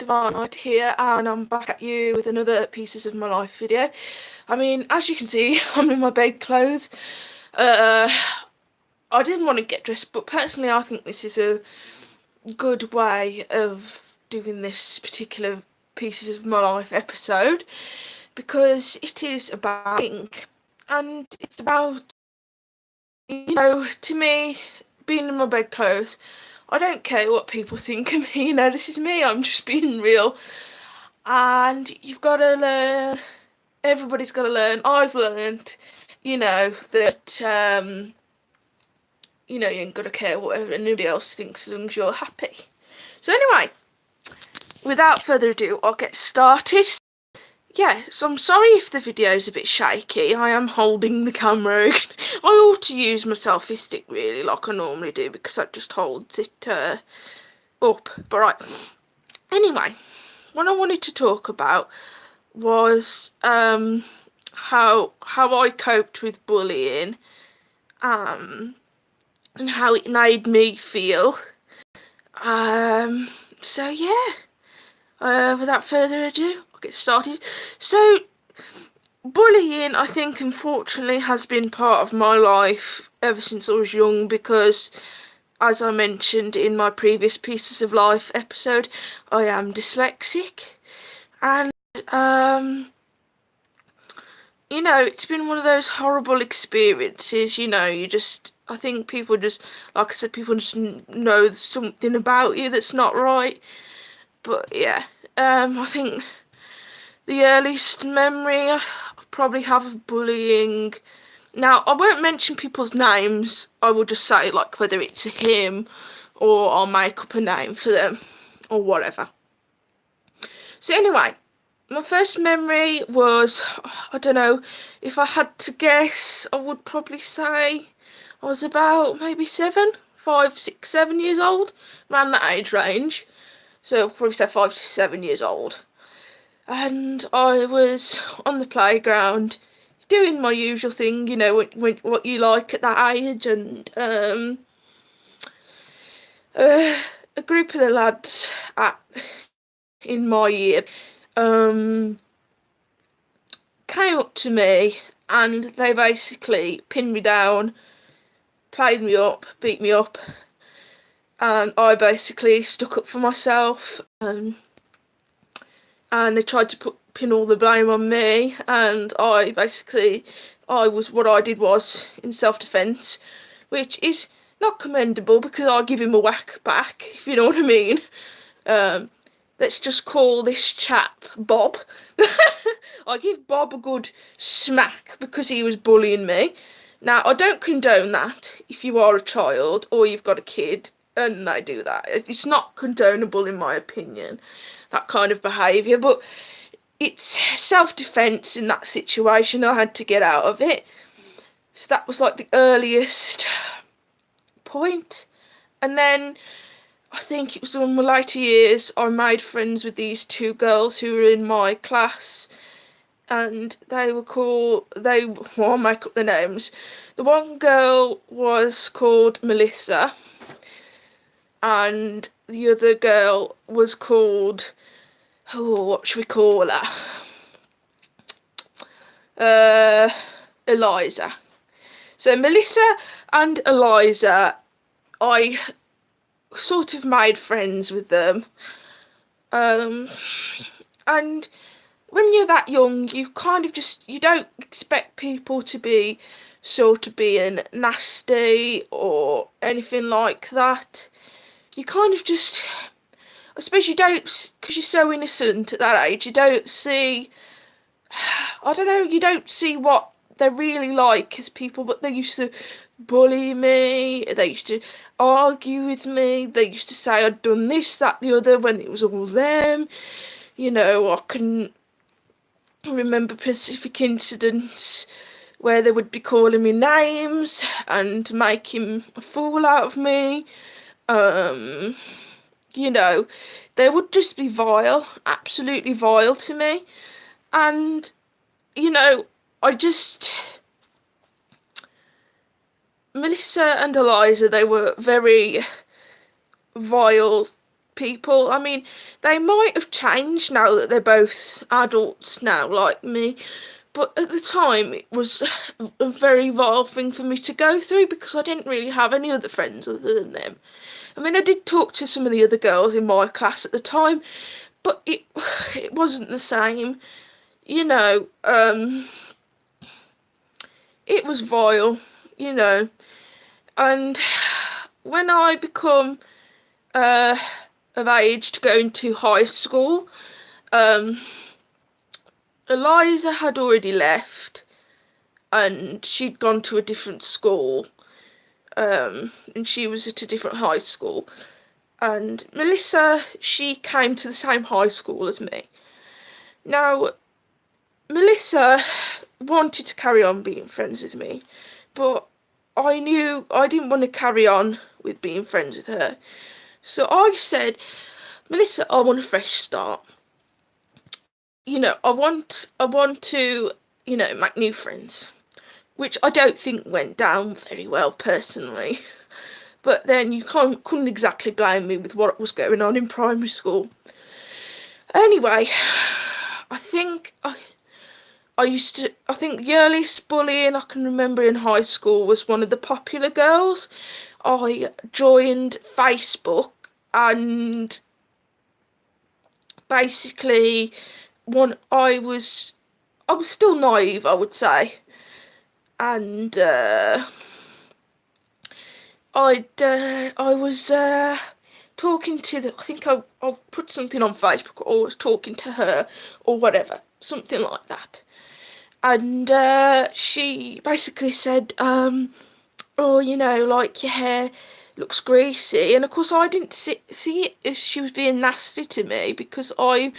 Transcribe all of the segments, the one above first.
Divine Knight here, and I'm back at you with another Pieces of My Life video. I mean, as you can see, I'm in my bed clothes. I didn't want to get dressed, but personally I think this is a good way of doing this particular Pieces of My Life episode, because it is about ink, and it's about, to me, being in my bed clothes. I don't care what people think of me, this is me, I'm just being real. And you've got to learn, everybody's got to learn, I've learned, that, you ain't got to care what anybody else thinks as long as you're happy. So anyway, without further ado, I'll get started. Yeah, so I'm sorry if the video's a bit shaky. I am holding the camera. I ought to use my selfie stick really like I normally do, because that just holds it up. But right, anyway, what I wanted to talk about was how I coped with bullying, and how it made me feel. So yeah, without further ado, I'll get started. So bullying, I think, unfortunately has been part of my life ever since I was young, because as I mentioned in my previous Pieces of Life episode, I am dyslexic, and it's been one of those horrible experiences. I think people just, like I said, people just know something about you that's not right. But yeah, I think the earliest memory I probably have of bullying, now I won't mention people's names, I will just say like whether it's him, or I'll make up a name for them or whatever. So anyway, my first memory was, I don't know, if I had to guess, I would probably say I was about maybe 5, 6, 7 years old, around that age range. So I'll probably say 5 to 7 years old. And I was on the playground doing my usual thing, what you like at that age, and a group of the lads in my year came up to me, and they basically pinned me down, played me up, beat me up, and I basically stuck up for myself, and they tried to pin all the blame on me, and what I did was in self-defence, which is not commendable, because I give him a whack back, if you know what I mean. Let's just call this chap Bob. I give Bob a good smack because he was bullying me. Now, I don't condone that if you are a child or you've got a kid and they do that. It's not condonable in my opinion, that kind of behaviour, but it's self-defence in that situation. I had to get out of it. So that was like the earliest point. And then I think it was in my later years, I made friends with these two girls who were in my class, and they were called, I'll make up the names. The one girl was called Melissa, and the other girl was called, what should we call her? Eliza. So Melissa and Eliza, I sort of made friends with them, and when you're that young, you kind of you don't expect people to be sort of being nasty or anything like that. You kind of just, I suppose you don't, because you're so innocent at that age, you don't see, I don't know, you don't see what they're really like as people. But they used to bully me, they used to argue with me, they used to say I'd done this, that, the other, when it was all them. I can remember specific incidents where they would be calling me names and making a fool out of me. They would just be vile, absolutely vile to me. And Melissa and Eliza, they were very vile people. I mean, they might have changed now that they're both adults now, like me. But at the time, it was a very vile thing for me to go through because I didn't really have any other friends other than them. I mean, I did talk to some of the other girls in my class at the time, but it wasn't the same. You know, it was vile, you know. And when I become of age to go into high school, Eliza had already left and she'd gone to a different school, and she was at a different high school. And Melissa, she came to the same high school as me. Now, Melissa wanted to carry on being friends with me, but I knew I didn't want to carry on with being friends with her. So I said, Melissa, I want a fresh start. You know, I want to, you know, make new friends, which I don't think went down very well personally. But then you couldn't exactly blame me with what was going on in primary school. Anyway, I think the earliest bullying I can remember in high school was one of the popular girls. I joined Facebook and basically I was still naive, I would say, and I was talking to I think I put something on Facebook, or was talking to her or whatever, something like that. And she basically said, oh, you know, like, your hair looks greasy. And of course I didn't see it as she was being nasty to me, because I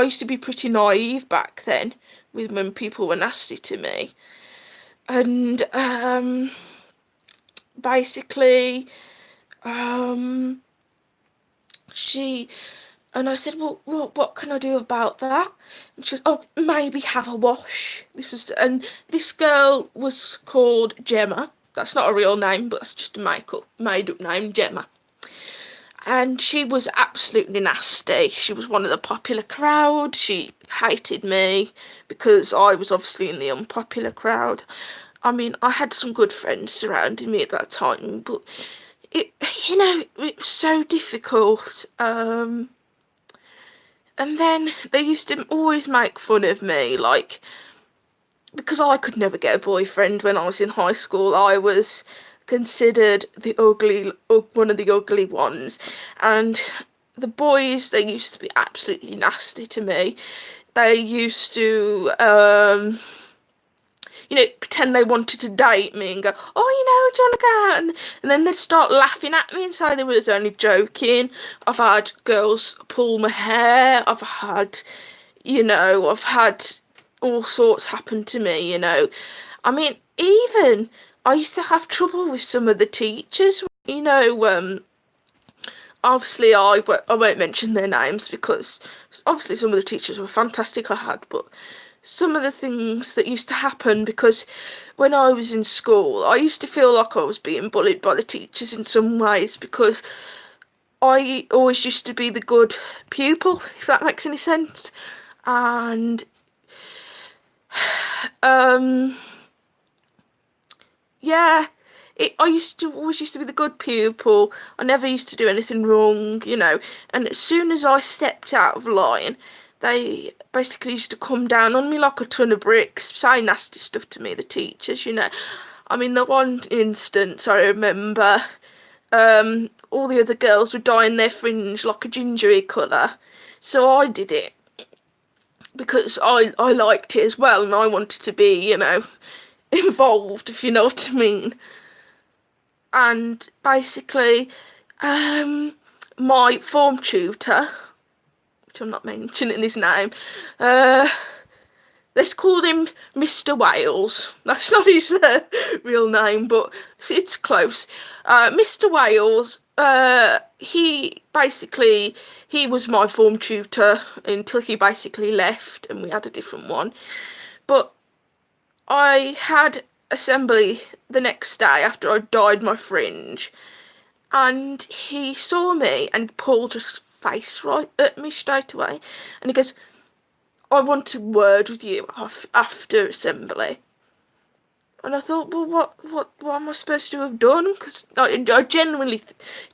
used to be pretty naive back then with when people were nasty to me. And basically and I said, well, what can I do about that? And she goes, oh, maybe have a wash. And this girl was called Gemma. That's not a real name, but that's just a made up name, Gemma. And she was absolutely nasty. She was one of the popular crowd. She hated me because I was obviously in the unpopular crowd. I mean, I had some good friends surrounding me at that time, but it was so difficult. And then they used to always make fun of me, like, because I could never get a boyfriend when I was in high school. I was considered one of the ugly ones, and the boys, they used to be absolutely nasty to me. They used to pretend they wanted to date me and go, oh, do you want to go out? And then they'd start laughing at me and say they was only joking. I've had girls pull my hair. I've had all sorts happen to me, I mean, even I used to have trouble with some of the teachers, obviously I won't mention their names, because obviously some of the teachers were fantastic I had, but some of the things that used to happen, because when I was in school, I used to feel like I was being bullied by the teachers in some ways, because I always used to be the good pupil, if that makes any sense. And yeah, I always used to be the good pupil. I never used to do anything wrong, and as soon as I stepped out of line, they basically used to come down on me like a ton of bricks, say nasty stuff to me, the teachers, I mean, the one instance I remember, all the other girls were dyeing their fringe like a gingery colour, so I did it because I liked it as well, and I wanted to be, involved, if you know what I mean. And basically, my form tutor, which I'm not mentioning his name, let's call him Mr. Wales. That's not his real name, but it's close. Mr. Wales, he was my form tutor until he basically left and we had a different one. But I had assembly the next day after I dyed my fringe, and he saw me and pulled his face right at me straight away, and he goes, "I want a word with you after assembly." And I thought, well, what am I supposed to have done? Because I genuinely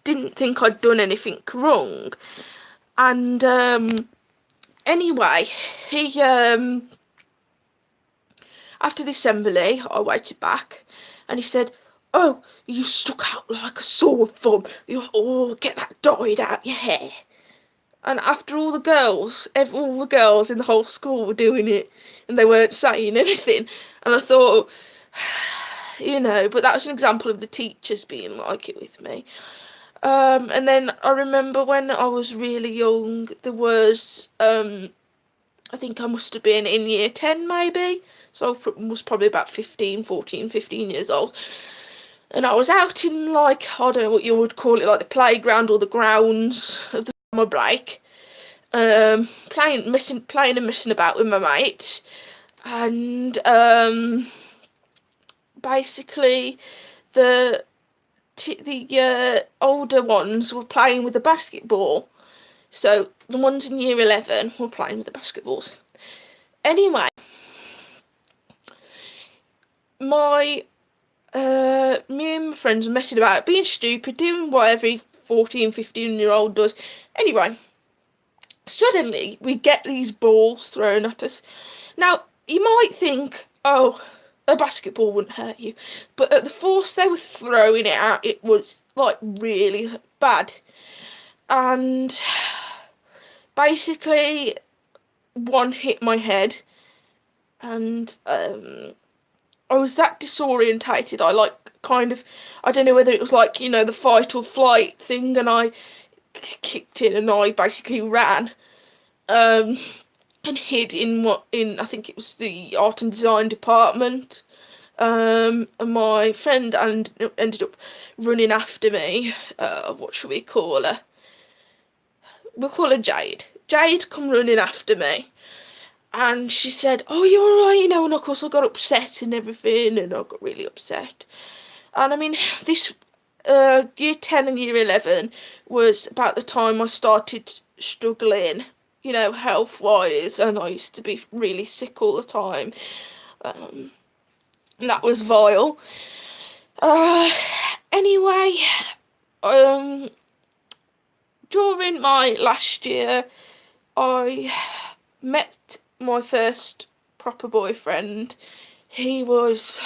didn't think I'd done anything wrong. And anyway, he after the assembly, I waited back, and he said, "Oh, you stuck out like a sore thumb. Oh, get that dyed out your hair." And after all the girls in the whole school were doing it, and they weren't saying anything, and I thought, but that was an example of the teachers being like it with me. And then I remember when I was really young, there was, I think I must have been in year 10 maybe, so I was probably about 15 years old. And I was out in, like, I don't know what you would call it, like the playground or the grounds of the summer break, playing and messing about with my mates. And basically the older ones were playing with the basketball, so the ones in year 11 were playing with the basketballs. Anyway, me and my friends were messing about, being stupid, doing what every 14, 15-year-old does. Anyway, suddenly we get these balls thrown at us. Now, you might think, oh, a basketball wouldn't hurt you, but at the force they were throwing it at, it was, like, really bad. And basically, one hit my head, and I was that disorientated. I don't know whether it was like, the fight or flight thing, and I kicked it, and I basically ran, and hid in I think it was the art and design department. And my friend ended up running after me. What should we call her? We'll call her Jade. Jade come running after me, and she said, "Oh, you're alright," and of course I got upset and everything, and I got really upset. And I mean, this year 10 and year 11 was about the time I started struggling, health-wise, and I used to be really sick all the time. And that was vile. Anyway, during my last year, I met my first proper boyfriend. He was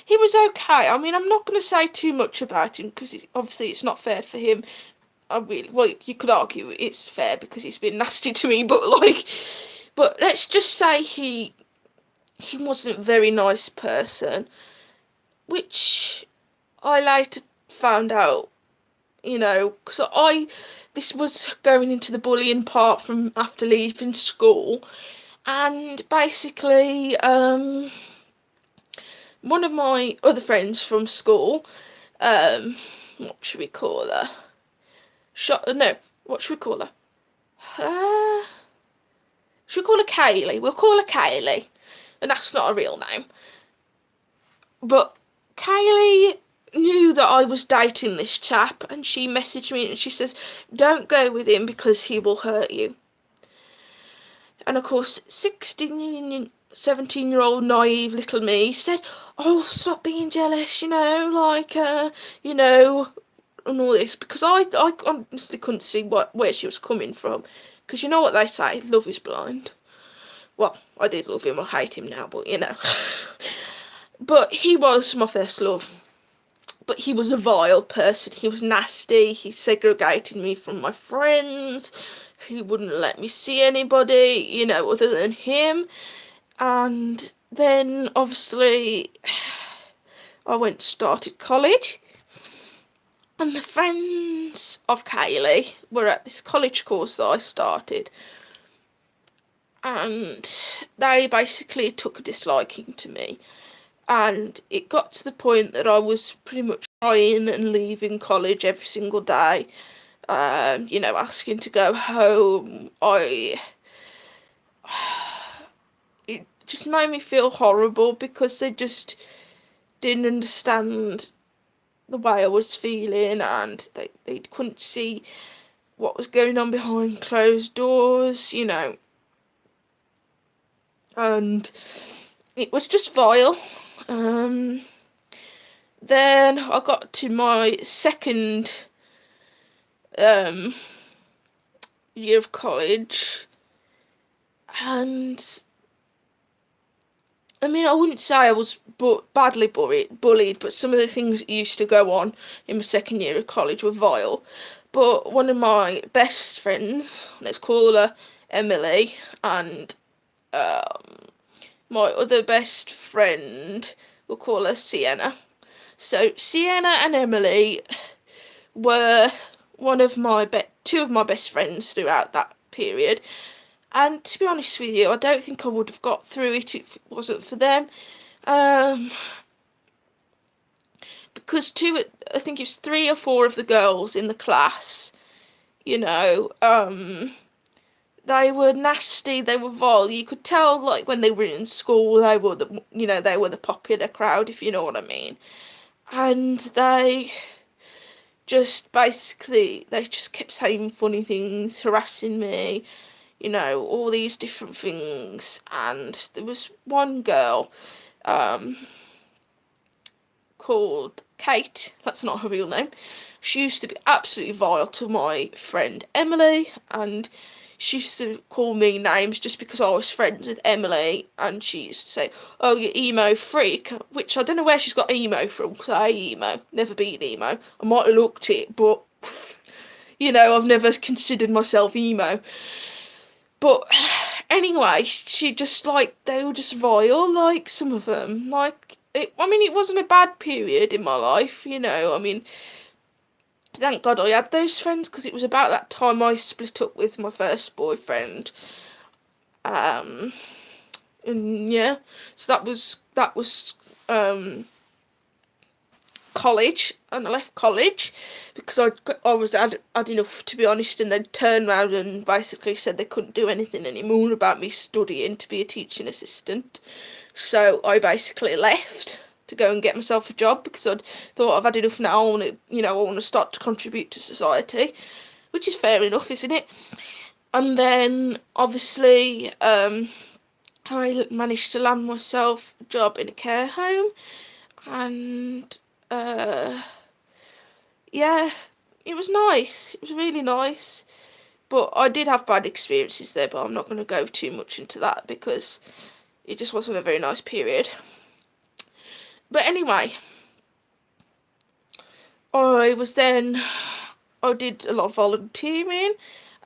okay. I mean, I'm not going to say too much about him because obviously it's not fair for him. You could argue it's fair because he's been nasty to me, but let's just say he wasn't a very nice person, which I later found out, because this was going into the bullying part from after leaving school, and basically, one of my other friends from school, what should we call her? What should we call her? Should we call her Kaylee? We'll call her Kaylee, and that's not a real name. But Kaylee knew that I was dating this chap, and she messaged me and she says, "Don't go with him because he will hurt you." And of course, 17-year-old naive little me said, "Oh, stop being jealous, and all this," because I honestly couldn't see where she was coming from, because you know what they say, love is blind. Well, I did love him, I hate him now, but But he was my first love. But he was a vile person. He was nasty. He segregated me from my friends. He wouldn't let me see anybody, other than him. And then, obviously, I started college. And the friends of Kaylee were at this college course that I started. And they basically took a disliking to me. And it got to the point that I was pretty much crying and leaving college every single day, asking to go home. It just made me feel horrible because they just didn't understand the way I was feeling, and they couldn't see what was going on behind closed doors, and it was just vile. Then I got to my second year of college, and I mean, I wouldn't say I was badly bullied, but some of the things that used to go on in my second year of college were vile. But one of my best friends, let's call her Emily, and my other best friend, we'll call her Sienna. So Sienna and Emily were two of my best friends throughout that period. And to be honest with you, I don't think I would have got through it if it wasn't for them. Because I think it was 3 or 4 of the girls in the class, they were nasty, they were vile. You could tell, like, when they were in school, they were the popular crowd, if you know what I mean. And they just kept saying funny things, harassing me, all these different things. And there was one girl called Kate. That's not her real name. She used to be absolutely vile to my friend Emily, and she used to call me names just because I was friends with Emily, and she used to say, "Oh, you emo freak," which I don't know where she's got emo from, because I emo, never been emo. I might have looked it, but I've never considered myself emo. But anyway, she just, like, they were just vile, like, some of them. Like, it wasn't a bad period in my life, I mean, thank God I had those friends, because it was about that time I split up with my first boyfriend. And yeah, so that was college, and I left college because I was had enough, to be honest, and they turned around and basically said they couldn't do anything anymore about me studying to be a teaching assistant. So I basically left to go and get myself a job, because I thought I've had enough now. I want to start to contribute to society, which is fair enough, isn't it? And then obviously I managed to land myself a job in a care home, and yeah, it was nice. It was really nice. But I did have bad experiences there, but I'm not going to go too much into that because it just wasn't a very nice period. But anyway, I did a lot of volunteering,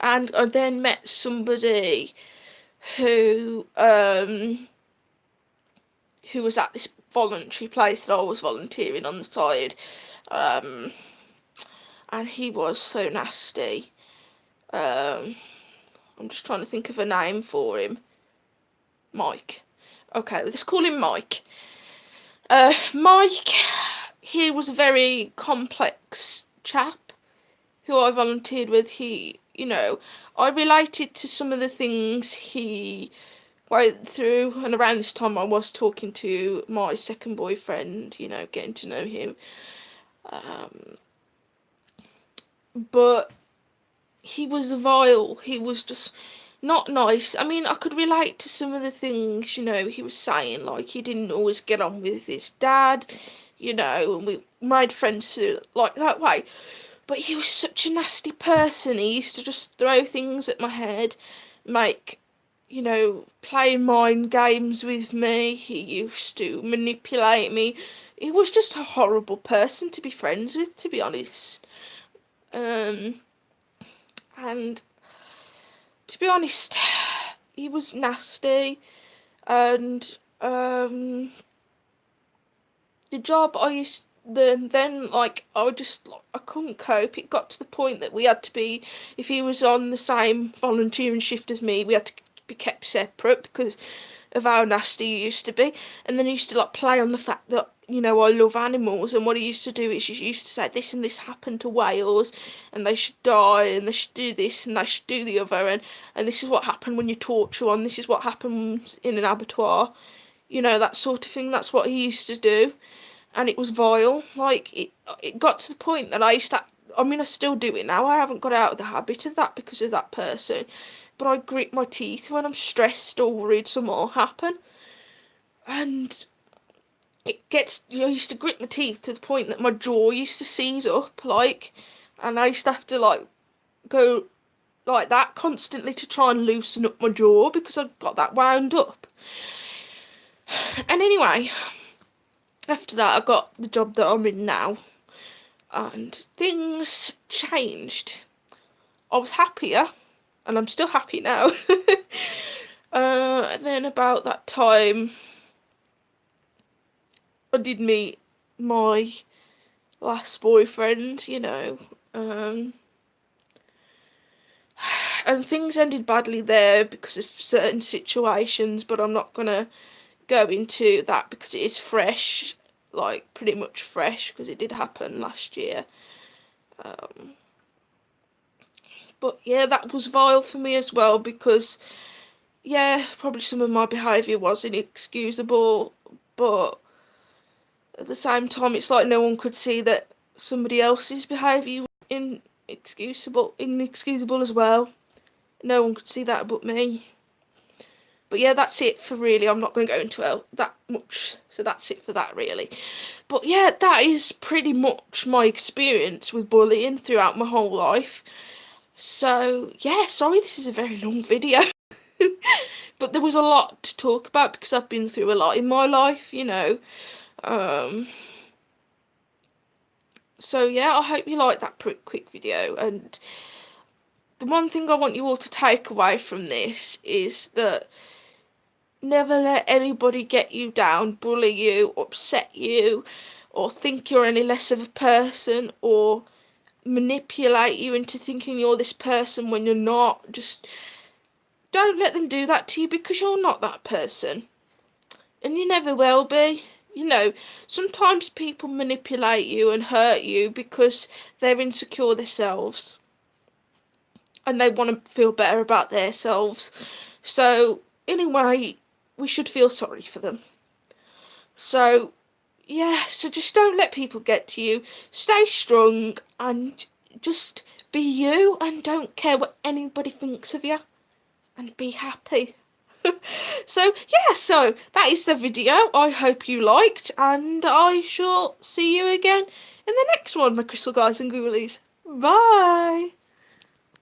and I then met somebody who was at this voluntary place that I was volunteering on the side, and he was so nasty. I'm just trying to think of a name for him. Mike. Okay, let's call him Mike. Mike, he was a very complex chap who I volunteered with. I related to some of the things he went through, and around this time I was talking to my second boyfriend, getting to know him. But he was vile. He was just not nice. I mean, I could relate to some of the things, he was saying, like he didn't always get on with his dad, and we made friends through like that way. But he was such a nasty person. He used to just throw things at my head, make, play mind games with me. He used to manipulate me. He was just a horrible person to be friends with, to be honest. And to be honest, he was nasty, and the job I couldn't cope. It got to the point that we had to be, if he was on the same volunteering shift as me, we had to be kept separate because of how nasty he used to be. And then he used to play on the fact that I love animals, and what he used to do is he used to say this and this happened to whales, and they should die, and they should do this, and they should do the other, and this is what happened when you torture one, this is what happens in an abattoir, that sort of thing. That's what he used to do. and it was vile. Like, it got to the point that I used to, I mean, I still do it now. I haven't got out of the habit of that because of that person, but I grit my teeth when I'm stressed or worried something will happen. And it gets, I used to grit my teeth to the point that my jaw used to seize up, like, and I used to have to, like, go like that constantly to try and loosen up my jaw because I got that wound up. And anyway, after that I got the job that I'm in now, and things changed. I was happier, and I'm still happy now. And then about that time, I did meet my last boyfriend, you know, and things ended badly there because of certain situations, but I'm not gonna go into that because it is fresh, like pretty much fresh, because it did happen last year. But yeah, that was vile for me as well, because yeah, probably some of my behaviour was inexcusable, but at the same time it's like no one could see that somebody else's behaviour was inexcusable as well. No one could see that but me. But yeah, that's it for really. I'm not going to go into that much, so that's it for that really. But yeah, that is pretty much my experience with bullying throughout my whole life. So yeah, sorry this is a very long video. But there was a lot to talk about because I've been through a lot in my life, you know. So yeah, I hope you liked that quick video, and the one thing I want you all to take away from this is that never let anybody get you down, bully you, upset you, or think you're any less of a person, or manipulate you into thinking you're this person when you're not. Just don't let them do that to you, because you're not that person. And you never will be. You know, sometimes people manipulate you and hurt you because they're insecure themselves. And they want to feel better about themselves. So, in a way, we should feel sorry for them. So, yeah, so just don't let people get to you. Stay strong and just be you, and don't care what anybody thinks of you. And be happy. So yeah, so that is the video. I hope you liked, and I shall see you again in the next one, my crystal guys and ghoulies. Bye.